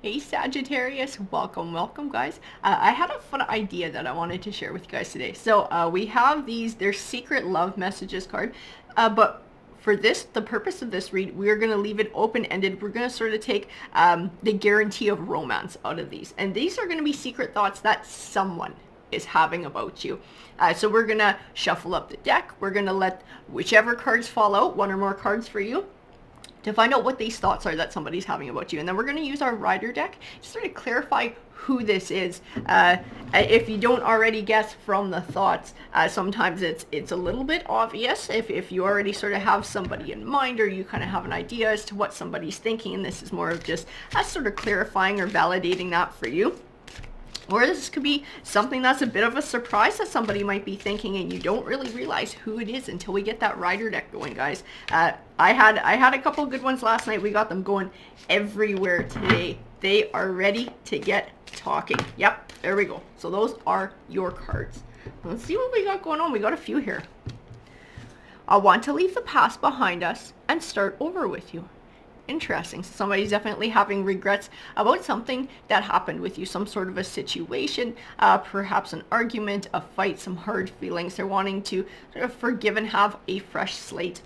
Hey Sagittarius, welcome guys. I had a fun idea that I wanted to share with you guys today. So we have they're secret love messages card, but for the purpose of this read, we're going to leave it open-ended. We're going to sort of take the guarantee of romance out of these. And these are going to be secret thoughts that someone is having about you. So we're going to shuffle up the deck. We're going to let whichever cards fall out, one or more cards for you, to find out what these thoughts are that somebody's having about you. And then we're going to use our rider deck to sort of clarify who this is. If you don't already guess from the thoughts, sometimes it's a little bit obvious if you already sort of have somebody in mind, or you kind of have an idea as to what somebody's thinking, and this is more of just us sort of clarifying or validating that for you. Or this could be something that's a bit of a surprise that somebody might be thinking, and you don't really realize who it is until we get that rider deck going, guys. I had a couple good ones last night. We got them going everywhere today. They are ready to get talking. Yep, there we go. So those are your cards. Let's see what we got going on. We got a few here. I want to leave the past behind us and start over with you. Interesting. So somebody's definitely having regrets about something that happened with you, some sort of a situation, perhaps an argument, a fight, some hard feelings. They're wanting to sort of forgive and have a fresh slate.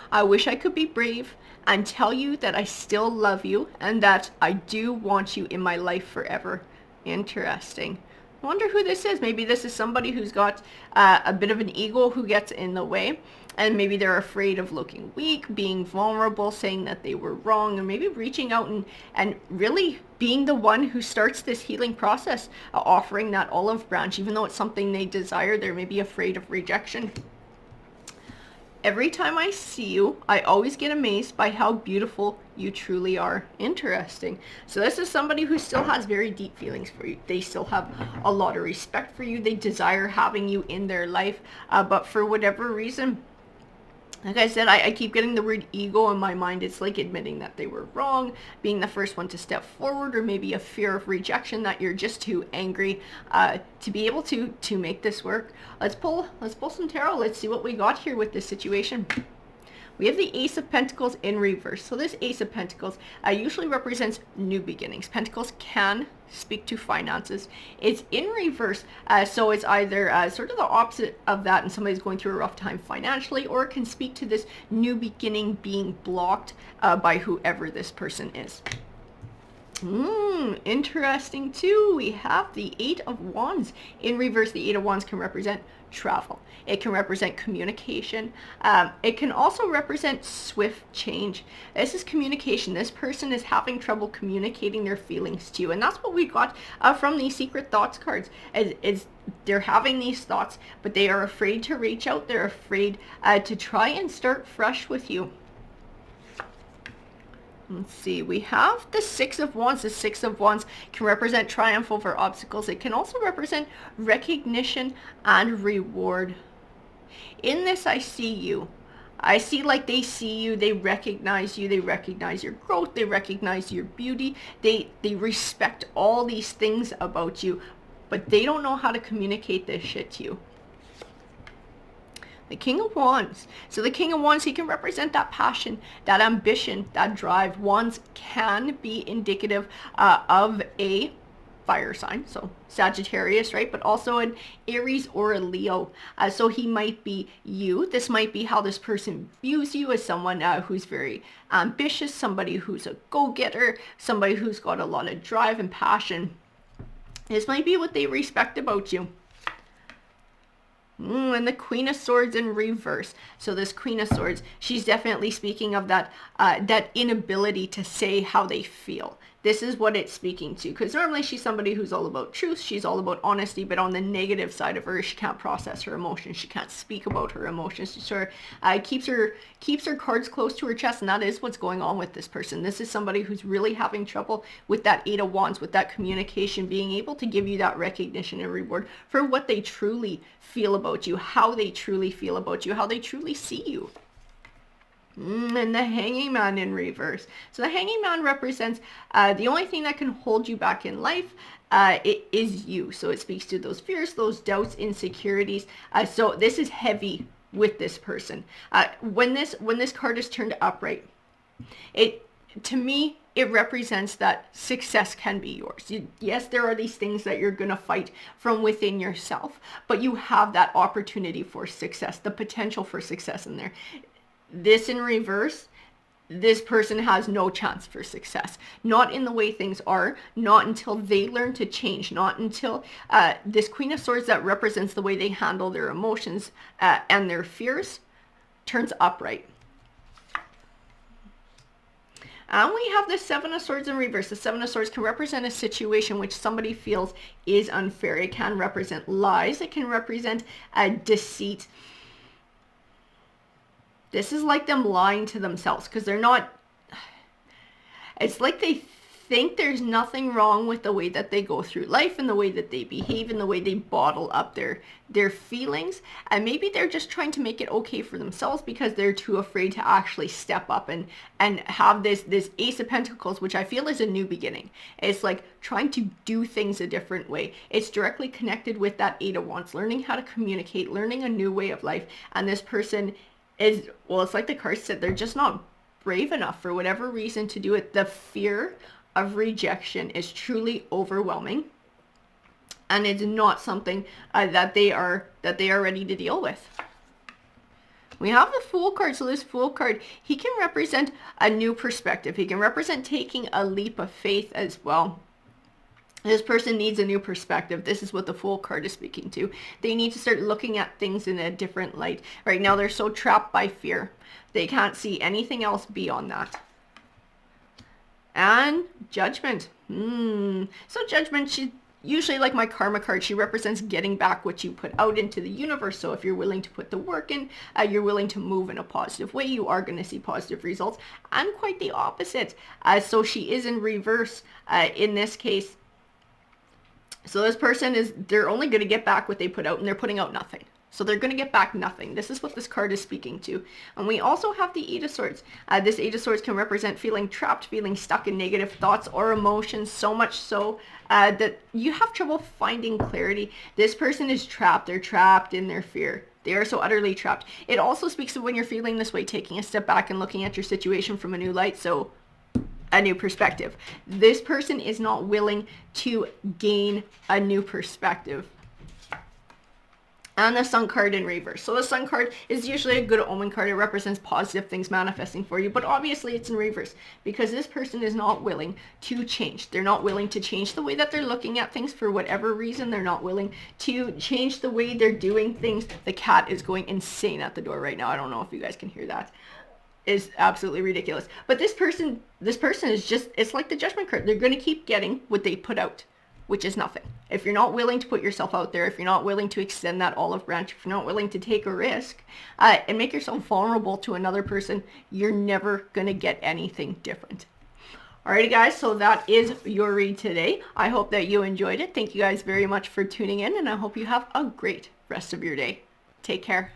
I wish I could be brave and tell you that I still love you and that I do want you in my life forever. Interesting. I wonder who this is. Maybe this is somebody who's got a bit of an ego who gets in the way, and maybe they're afraid of looking weak, being vulnerable, saying that they were wrong, and maybe reaching out and really being the one who starts this healing process, offering that olive branch. Even though it's something they desire, they're maybe afraid of rejection. Every time I see you, I always get amazed by how beautiful you truly are. Interesting. So this is somebody who still has very deep feelings for you. They still have a lot of respect for you. They desire having you in their life. But for whatever reason, like I said, I keep getting the word ego in my mind. It's like admitting that they were wrong, being the first one to step forward, or maybe a fear of rejection, that you're just too angry to be able to make this work. Let's pull some tarot. Let's see what we got here with this situation. We have the Ace of Pentacles in reverse. So this Ace of Pentacles usually represents new beginnings. Pentacles can speak to finances. It's in reverse, so it's either sort of the opposite of that, and somebody's going through a rough time financially, or it can speak to this new beginning being blocked by whoever this person is. Interesting too. We have the Eight of Wands in reverse. The Eight of Wands can represent travel. It can represent communication. It can also represent swift change. This is communication. This person is having trouble communicating their feelings to you, and that's what we got from these secret thoughts cards. Is they're having these thoughts, but they are afraid to reach out. They're afraid to try and start fresh with you. Let's see, we have the Six of Wands. The Six of Wands can represent triumph over obstacles. It can also represent recognition and reward. In this, I see you. I see like they see you, they recognize you, they recognize your growth, they recognize your beauty, they respect all these things about you, but they don't know how to communicate this shit to you. The King of Wands. So the King of Wands, he can represent that passion, that ambition, that drive. Wands can be indicative of a fire sign, so Sagittarius, right? But also an Aries or a Leo. So he might be you. This might be how this person views you, as someone who's very ambitious, somebody who's a go-getter, somebody who's got a lot of drive and passion. This might be what they respect about you. And the Queen of Swords in reverse. So this Queen of Swords, she's definitely speaking of that that inability to say how they feel. This is what it's speaking to, because normally she's somebody who's all about truth, she's all about honesty, but on the negative side of her, she can't process her emotions, she can't speak about her emotions. She sort of keeps her cards close to her chest, and that is what's going on with this person. This is somebody who's really having trouble with that Eight of Wands, with that communication, being able to give you that recognition and reward for what they truly feel about you, how they truly feel about you, how they truly see you. And the Hanging Man in reverse. So the Hanging Man represents the only thing that can hold you back in life it is you. So it speaks to those fears, those doubts, insecurities. So this is heavy with this person. When this card is turned upright, to me, it represents that success can be yours. Yes, there are these things that you're going to fight from within yourself, but you have that opportunity for success, the potential for success in there. This in reverse, this person has no chance for success. Not in the way things are, not until they learn to change, not until this Queen of Swords that represents the way they handle their emotions and their fears turns upright. And we have the Seven of Swords in reverse. The Seven of Swords can represent a situation which somebody feels is unfair. It can represent lies. It can represent deceit. This is like them lying to themselves because they're not, it's like they think there's nothing wrong with the way that they go through life and the way that they behave and the way they bottle up their feelings. And maybe they're just trying to make it okay for themselves because they're too afraid to actually step up and have this Ace of Pentacles, which I feel is a new beginning. It's like trying to do things a different way. It's directly connected with that Eight of Wands, learning how to communicate, learning a new way of life. And this person is, well, it's like the card said, they're just not brave enough for whatever reason to do it. The fear of rejection is truly overwhelming, and it's not something that they are ready to deal with. We have the Fool card. So this Fool card, he can represent a new perspective. He can represent taking a leap of faith as well. This person needs a new perspective. This is what the Fool card is speaking to. They need to start looking at things in a different light. Right now, they're so trapped by fear. They can't see anything else beyond that. And Judgment. So Judgment, she usually, like my Karma card, she represents getting back what you put out into the universe. So if you're willing to put the work in, you're willing to move in a positive way, you are going to see positive results. And quite the opposite. So she is in reverse in this case. So this person is, they're only going to get back what they put out, and they're putting out nothing. So they're going to get back nothing. This is what this card is speaking to. And we also have the Eight of Swords. This Eight of Swords can represent feeling trapped, feeling stuck in negative thoughts or emotions, so much so that you have trouble finding clarity. This person is trapped. They're trapped in their fear. They are so utterly trapped. It also speaks of when you're feeling this way, taking a step back and looking at your situation from a new light. So a new perspective. This person is not willing to gain a new perspective. And the Sun card in reverse. So the Sun card is usually a good omen card. It represents positive things manifesting for you, but obviously it's in reverse because this person is not willing to change. They're not willing to change the way that they're looking at things for whatever reason. They're not willing to change the way they're doing things. The cat is going insane at the door right now. I don't know if you guys can hear that. Is absolutely ridiculous. But this person is just, it's like the Judgment card. They're going to keep getting what they put out, which is nothing. If you're not willing to put yourself out there, if you're not willing to extend that olive branch, if you're not willing to take a risk and make yourself vulnerable to another person, you're never going to get anything different. Alrighty guys, so that is your read today. I hope that you enjoyed it. Thank you guys very much for tuning in, and I hope you have a great rest of your day. Take care.